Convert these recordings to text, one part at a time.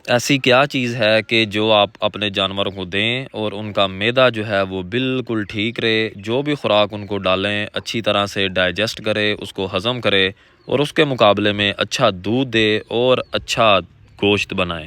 ایسی کیا چیز ہے کہ جو آپ اپنے جانوروں کو دیں اور ان کا معدہ جو ہے وہ بالکل ٹھیک رہے، جو بھی خوراک ان کو ڈالیں اچھی طرح سے ڈائجسٹ کرے، اس کو ہضم کرے اور اس کے مقابلے میں اچھا دودھ دے اور اچھا گوشت بنائے۔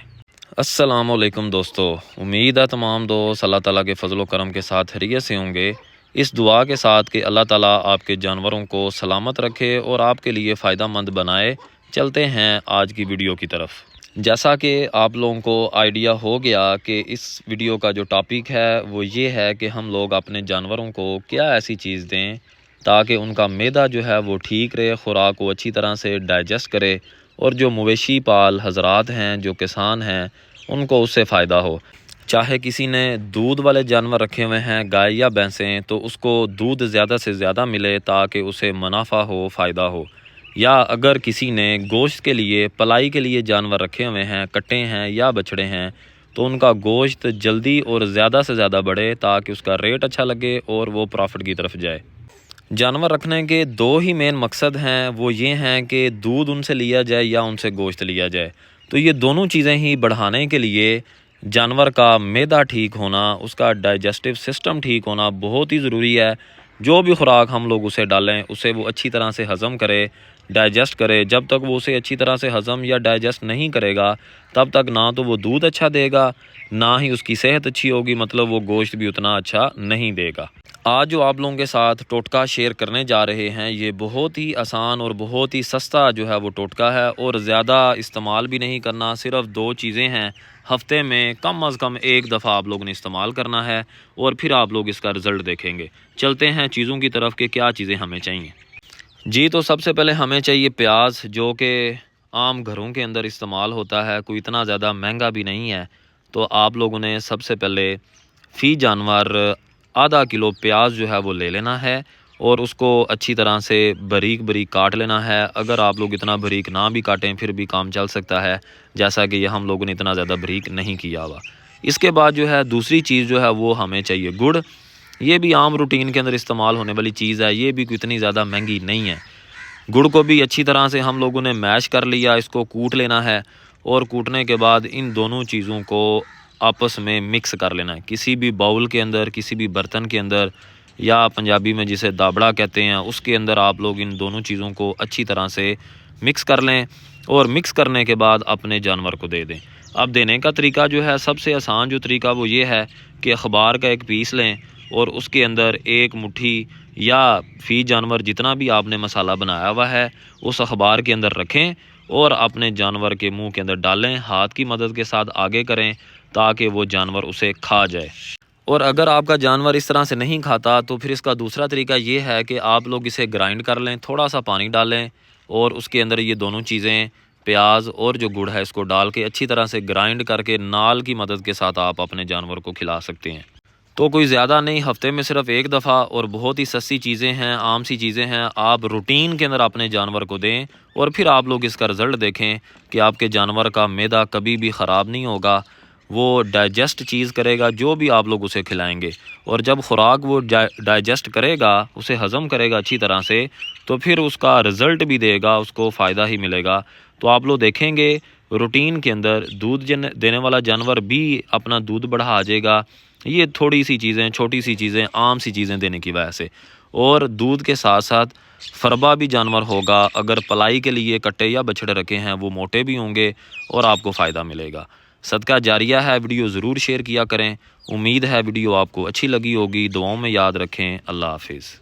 السلام علیکم دوستو، امید ہے تمام دوست اللہ تعالیٰ کے فضل و کرم کے ساتھ خیریت سے ہوں گے۔ اس دعا کے ساتھ کہ اللہ تعالیٰ آپ کے جانوروں کو سلامت رکھے اور آپ کے لیے فائدہ مند بنائے، چلتے ہیں آج کی ویڈیو کی طرف۔ جیسا کہ آپ لوگوں کو آئیڈیا ہو گیا کہ اس ویڈیو کا جو ٹاپک ہے وہ یہ ہے کہ ہم لوگ اپنے جانوروں کو کیا ایسی چیز دیں تاکہ ان کا معدہ جو ہے وہ ٹھیک رہے، خوراک کو اچھی طرح سے ڈائجسٹ کرے اور جو مویشی پال حضرات ہیں، جو کسان ہیں، ان کو اس سے فائدہ ہو۔ چاہے کسی نے دودھ والے جانور رکھے ہوئے ہیں، گائے یا بھینسیں، تو اس کو دودھ زیادہ سے زیادہ ملے تاکہ اسے منافع ہو، فائدہ ہو، یا اگر کسی نے گوشت کے لیے پلائی کے لیے جانور رکھے ہوئے ہیں، کٹے ہیں یا بچھڑے ہیں، تو ان کا گوشت جلدی اور زیادہ سے زیادہ بڑھے تاکہ اس کا ریٹ اچھا لگے اور وہ پروفٹ کی طرف جائے۔ جانور رکھنے کے دو ہی مین مقصد ہیں، وہ یہ ہیں کہ دودھ ان سے لیا جائے یا ان سے گوشت لیا جائے۔ تو یہ دونوں چیزیں ہی بڑھانے کے لیے جانور کا معدہ ٹھیک ہونا، اس کا ڈائجسٹو سسٹم ٹھیک ہونا بہت ہی ضروری ہے۔ جو بھی خوراک ہم لوگ اسے ڈالیں اسے وہ اچھی طرح سے ہضم کرے، ڈائجسٹ کرے۔ جب تک وہ اسے اچھی طرح سے ہضم یا ڈائجسٹ نہیں کرے گا تب تک نہ تو وہ دودھ اچھا دے گا، نہ ہی اس کی صحت اچھی ہوگی، مطلب وہ گوشت بھی اتنا اچھا نہیں دے گا۔ آج جو آپ لوگوں کے ساتھ ٹوٹکا شیئر کرنے جا رہے ہیں، یہ بہت ہی آسان اور بہت ہی سستا جو ہے وہ ٹوٹکا ہے، اور زیادہ استعمال بھی نہیں کرنا، صرف دو چیزیں ہیں، ہفتے میں کم از کم ایک دفعہ آپ لوگوں نے استعمال کرنا ہے اور پھر آپ لوگ اس کا رزلٹ دیکھیں گے۔ چلتے ہیں چیزوں کی طرف کہ کیا چیزیں ہمیں چاہیے۔ جی، تو سب سے پہلے ہمیں چاہیے پیاز، جو کہ عام گھروں کے اندر استعمال ہوتا ہے، کوئی اتنا زیادہ مہنگا بھی نہیں ہے۔ تو آپ لوگوں نے سب سے پہلے فی جانور آدھا کلو پیاز جو ہے وہ لے لینا ہے اور اس کو اچھی طرح سے باریک باریک کاٹ لینا ہے۔ اگر آپ لوگ اتنا باریک نہ بھی کاٹیں پھر بھی کام چل سکتا ہے، جیسا کہ یہ ہم لوگوں نے اتنا زیادہ باریک نہیں کیا ہوا۔ اس کے بعد جو ہے دوسری چیز جو ہے وہ ہمیں چاہیے گڑ۔ یہ بھی عام روٹین کے اندر استعمال ہونے والی چیز ہے، یہ بھی کوئی اتنی زیادہ مہنگی نہیں ہے۔ گڑ کو بھی اچھی طرح سے ہم لوگوں نے میش کر لیا، اس کو کوٹ لینا ہے، اور کوٹنے کے بعد ان دونوں چیزوں کو آپس میں مکس کر لینا ہے، کسی بھی باؤل کے اندر، کسی بھی برتن کے اندر، یا پنجابی میں جسے دابڑا کہتے ہیں، اس کے اندر آپ لوگ ان دونوں چیزوں کو اچھی طرح سے مکس کر لیں، اور مکس کرنے کے بعد اپنے جانور کو دے دیں۔ اب دینے کا طریقہ جو ہے سب سے آسان جو طریقہ وہ یہ ہے کہ اخبار کا ایک پیس لیں اور اس کے اندر ایک مٹھی یا فی جانور جتنا بھی آپ نے مسالہ بنایا ہوا ہے اس اخبار کے اندر رکھیں اور اپنے جانور کے منہ کے اندر ڈالیں، ہاتھ کی مدد کے ساتھ آگے کریں تاکہ وہ جانور اسے کھا جائے۔ اور اگر آپ کا جانور اس طرح سے نہیں کھاتا تو پھر اس کا دوسرا طریقہ یہ ہے کہ آپ لوگ اسے گرائنڈ کر لیں، تھوڑا سا پانی ڈالیں اور اس کے اندر یہ دونوں چیزیں پیاز اور جو گڑ ہے اس کو ڈال کے اچھی طرح سے گرائنڈ کر کے نال کی مدد کے ساتھ آپ اپنے جانور کو کھلا سکتے ہیں۔ تو کوئی زیادہ نہیں، ہفتے میں صرف ایک دفعہ، اور بہت ہی سستی چیزیں ہیں، عام سی چیزیں ہیں، آپ روٹین کے اندر اپنے جانور کو دیں اور پھر آپ لوگ اس کا رزلٹ دیکھیں کہ آپ کے جانور کا معدہ کبھی بھی خراب نہیں ہوگا، وہ ڈائجسٹ چیز کرے گا جو بھی آپ لوگ اسے کھلائیں گے، اور جب خوراک وہ ڈائجسٹ کرے گا، اسے ہضم کرے گا اچھی طرح سے، تو پھر اس کا رزلٹ بھی دے گا، اس کو فائدہ ہی ملے گا۔ تو آپ لوگ دیکھیں گے روٹین کے اندر دودھ دینے والا جانور بھی اپنا دودھ بڑھا جائے گا، یہ تھوڑی سی چیزیں، چھوٹی سی چیزیں، عام سی چیزیں دینے کی وجہ سے۔ اور دودھ کے ساتھ ساتھ فربا بھی جانور ہوگا، اگر پلائی کے لیے کٹے یا بچھڑے رکھے ہیں وہ موٹے بھی ہوں گے اور آپ کو فائدہ ملے گا۔ صدقہ جاریہ ہے، ویڈیو ضرور شیئر کیا کریں۔ امید ہے ویڈیو آپ کو اچھی لگی ہوگی، دعاؤں میں یاد رکھیں۔ اللہ حافظ۔